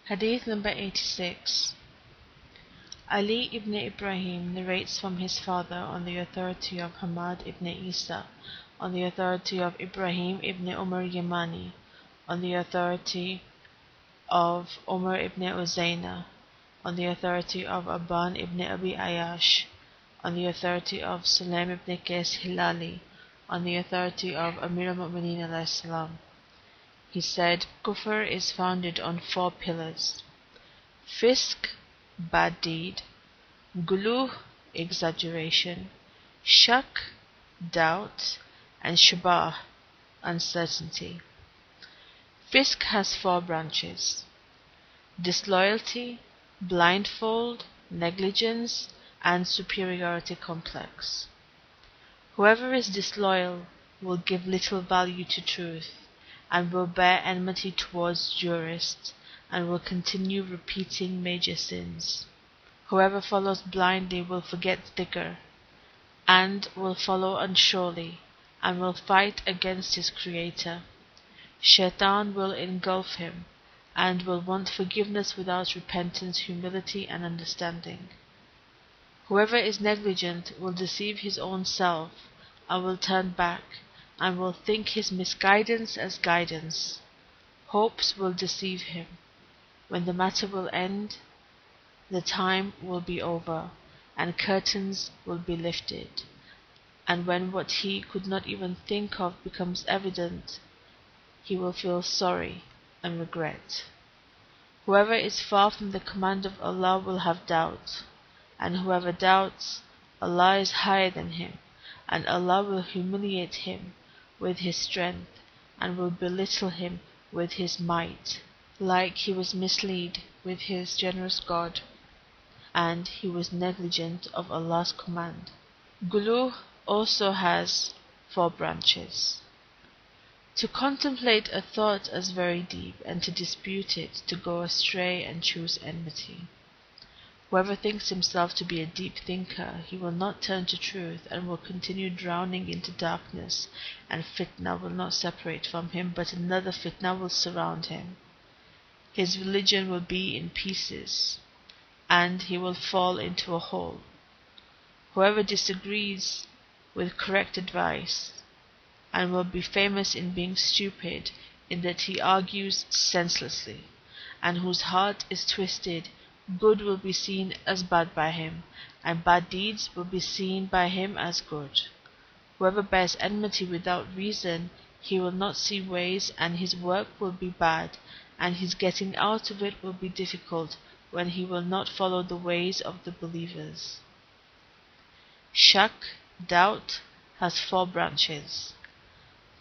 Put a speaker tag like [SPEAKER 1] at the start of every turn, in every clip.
[SPEAKER 1] Hadith number 86. Ali ibn Ibrahim narrates from his father on the authority of Hamad ibn Isa, on the authority of Ibrahim ibn Umar Yamani, on the authority of Umar ibn Uzayna, on the authority of Aban ibn Abi Ayash, on the authority of Sulaym ibn Qays al Hilali, on the authority of Amir al-Mu'mineen alayhi salam. He said, Kufr is founded on 4 pillars: fisk, bad deed; guluh, exaggeration; shak, doubt; and shubah, uncertainty. Fisk has 4 branches: disloyalty, blindfold, negligence, and superiority complex. Whoever is disloyal will give little value to truth, and will bear enmity towards jurists, and will continue repeating major sins. Whoever follows blindly will forget dhikr, and will follow unsurely, and will fight against his Creator. Shaitan will engulf him, and will want forgiveness without repentance, humility, and understanding. Whoever is negligent will deceive his own self, and will turn back, and will think his misguidance as guidance. Hopes will deceive him. When the matter will end, the time will be over, and curtains will be lifted. And when what he could not even think of becomes evident, he will feel sorry and regret. Whoever is far from the command of Allah will have doubt, and whoever doubts, Allah is higher than him, and Allah will humiliate him with his strength, and will belittle him with his might, like he was misled with his generous God, and he was negligent of Allah's command. Guluh also has 4 branches: to contemplate a thought as very deep, and to dispute it, to go astray and choose enmity. Whoever thinks himself to be a deep thinker, he will not turn to truth, and will continue drowning into darkness, and fitna will not separate from him, but another fitna will surround him. His religion will be in pieces, and he will fall into a hole. Whoever disagrees with correct advice, and will be famous in being stupid, in that he argues senselessly, and whose heart is twisted, good will be seen as bad by him, and bad deeds will be seen by him as good. Whoever bears enmity without reason, he will not see ways, and his work will be bad, and his getting out of it will be difficult, when he will not follow the ways of the believers. Shak, doubt, has 4 branches: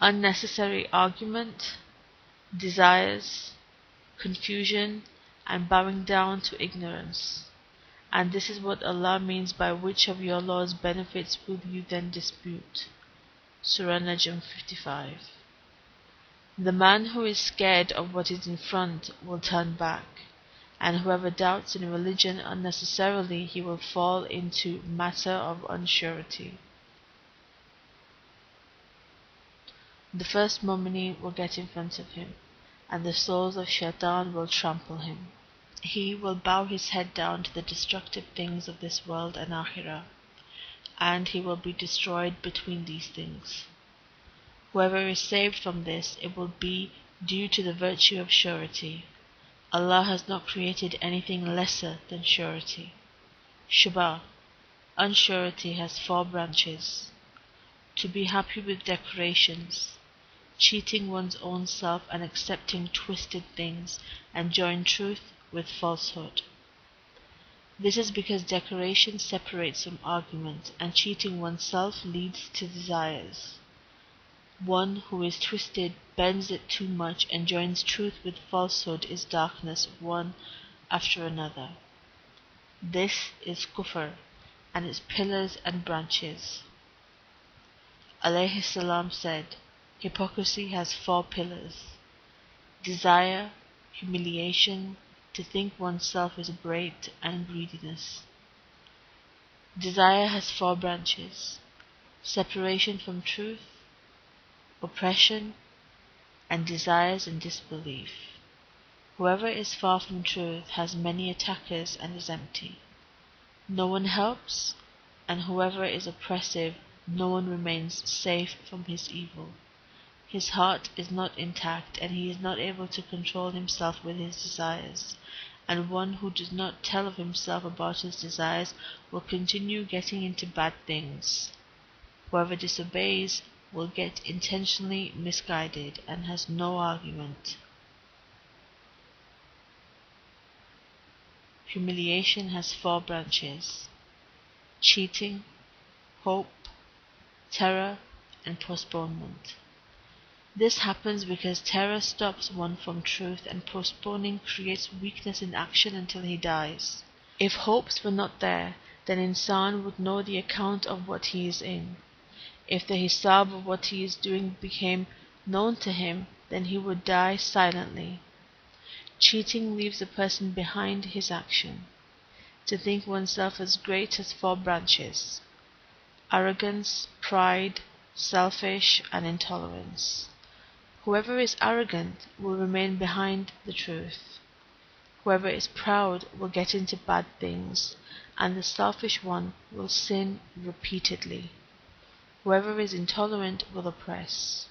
[SPEAKER 1] unnecessary argument, desires, confusion, and bowing down to ignorance. And this is what Allah means by which of your Lord's benefits will you then dispute. Surah Najm 55. The man who is scared of what is in front will turn back, and whoever doubts in religion unnecessarily, he will fall into matter of unsurety. The first mu'mini will get in front of him, and the souls of Shaitan will trample him. He will bow his head down to the destructive things of this world and Akhirah, and he will be destroyed between these things. Whoever is saved from this, it will be due to the virtue of surety. Allah has not created anything lesser than surety. Shubha, unsurety, has 4 branches: to be happy with decorations, cheating one's own self and accepting twisted things, and join truth with falsehood. This is because decoration separates from argument, and cheating oneself leads to desires. One who is twisted bends it too much, and joins truth with falsehood is darkness, one after another. This is kufr, and its pillars and branches. Alayhi salam said, hypocrisy has 4 pillars: desire, humiliation, to think oneself is great, and greediness. Desire has 4 branches: separation from truth, oppression, and desires and disbelief. Whoever is far from truth has many attackers and is empty. No one helps, and whoever is oppressive, no one remains safe from his evil. His heart is not intact, and he is not able to control himself with his desires. And one who does not tell of himself about his desires will continue getting into bad things. Whoever disobeys will get intentionally misguided and has no argument. Humiliation has 4 branches: cheating, hope, terror, and postponement. This happens because terror stops one from truth, and postponing creates weakness in action until he dies. If hopes were not there, then insan would know the account of what he is in. If the hisab of what he is doing became known to him, then he would die silently. Cheating leaves a person behind his action. To think oneself as great has 4 branches: arrogance, pride, selfish, and intolerance. Whoever is arrogant will remain behind the truth. Whoever is proud will get into bad things, and the selfish one will sin repeatedly. Whoever is intolerant will oppress.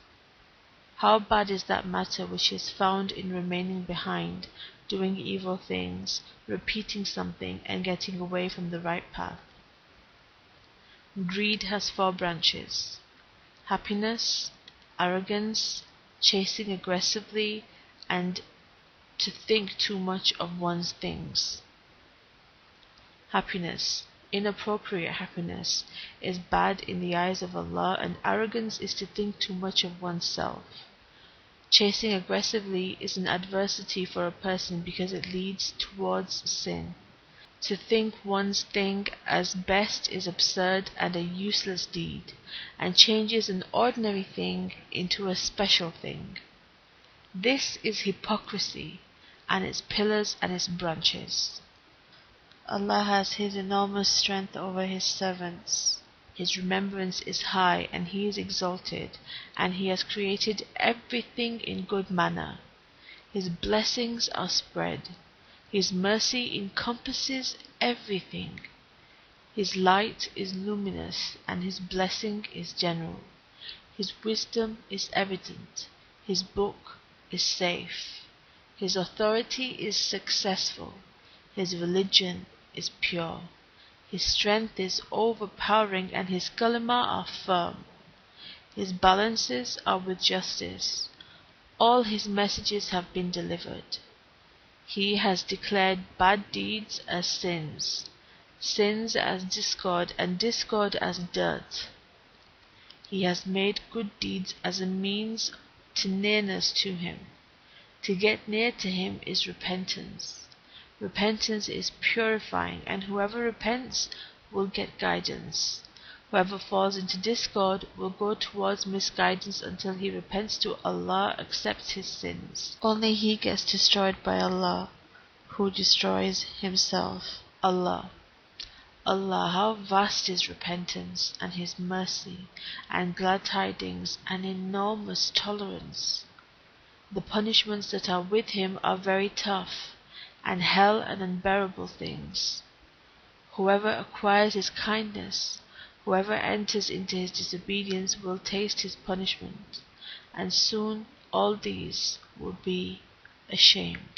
[SPEAKER 1] How bad is that matter which is found in remaining behind, doing evil things, repeating something, and getting away from the right path. Greed has 4 branches: happiness, arrogance, chasing aggressively, and to think too much of one's things. Happiness, inappropriate happiness, is bad in the eyes of Allah, and arrogance is to think too much of oneself. Chasing aggressively is an adversity for a person because it leads towards sin. To think one's thing as best is absurd and a useless deed, and changes an ordinary thing into a special thing. This is hypocrisy, and its pillars and its branches. Allah has His enormous strength over His servants. His remembrance is high, and He is exalted, and He has created everything in good manner. His blessings are spread. His mercy encompasses everything. His light is luminous, and His blessing is general. His wisdom is evident. His book is safe. His authority is successful. His religion is pure. His strength is overpowering, and His kalima are firm. His balances are with justice. All His messages have been delivered. He has declared bad deeds as sins, sins as discord, and discord as dirt. He has made good deeds as a means to nearness to Him. To get near to Him is repentance. Repentance is purifying, and whoever repents will get guidance. Whoever falls into discord will go towards misguidance until he repents to Allah, accepts his sins. Only he gets destroyed by Allah, who destroys himself. Allah, how vast is repentance, and His mercy, and glad tidings, and enormous tolerance. The punishments that are with Him are very tough, and hell and unbearable things. Whoever acquires His kindness, whoever enters into His disobedience will taste His punishment, and soon all these will be ashamed.